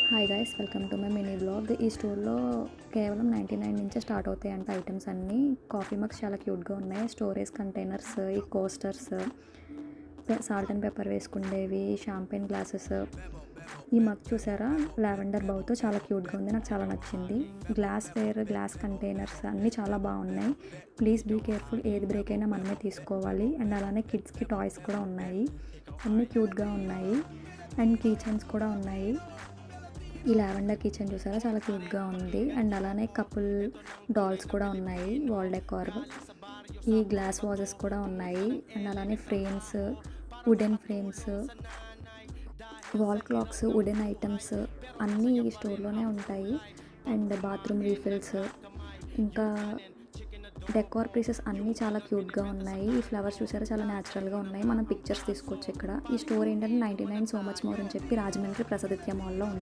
Hi guys, welcome to my mini blog. ఈ స్టోర్లో కేవలం 99 నుంచే స్టార్ట్ అవుతాయంట ఐటమ్స్ అన్నీ. కాఫీ మగ్స్ చాలా క్యూట్గా ఉన్నాయి. స్టోరేజ్ కంటైనర్స్, ఈ కోస్టర్స్, సాల్ట్ అండ్ పెప్పర్ వేసుకుండేవి, షాంపెయిన్ గ్లాసెస్. ఈ మగ్ చూసారా, లావెండర్ బౌతో చాలా క్యూట్గా ఉంది, నాకు చాలా నచ్చింది. గ్లాస్ వేర్, గ్లాస్ కంటైనర్స్ అన్నీ చాలా బాగున్నాయి. ప్లీజ్ బీ కేర్ఫుల్, ఏది బ్రేక్ అయినా మనమే తీసుకోవాలి. అండ్ అలానే కిడ్స్కి టాయ్స్ కూడా ఉన్నాయి, అన్నీ క్యూట్గా ఉన్నాయి. అండ్ కీ చైన్స్ కూడా ఉన్నాయి. ఈ లావెండర్ కిచెన్ చూసారా, చాలా క్యూట్గా ఉంది. అండ్ అలానే కపుల్ డాల్స్ కూడా ఉన్నాయి, వాల్ డెకార్. ఈ గ్లాస్ వాజెస్ కూడా ఉన్నాయి. అండ్ అలానే frames, wooden frames, wall clocks, wooden items అన్నీ ఈ స్టోర్లోనే ఉంటాయి. అండ్ బాత్రూమ్ రీఫిల్స్, ఇంకా డెకార్ పీసెస్ అన్నీ చాలా క్యూట్గా ఉన్నాయి. ఈ ఫ్లవర్స్ చూసారా, చాలా న్యాచురల్గా ఉన్నాయి. మనం పిక్చర్స్ తీసుకోవచ్చు ఇక్కడ. ఈ స్టోర్ ఏంటంటే 99 సో మచ్ మోర్ అని చెప్పి రాజమండ్రి ప్రసాదిత్య మాల్లో ఉంది.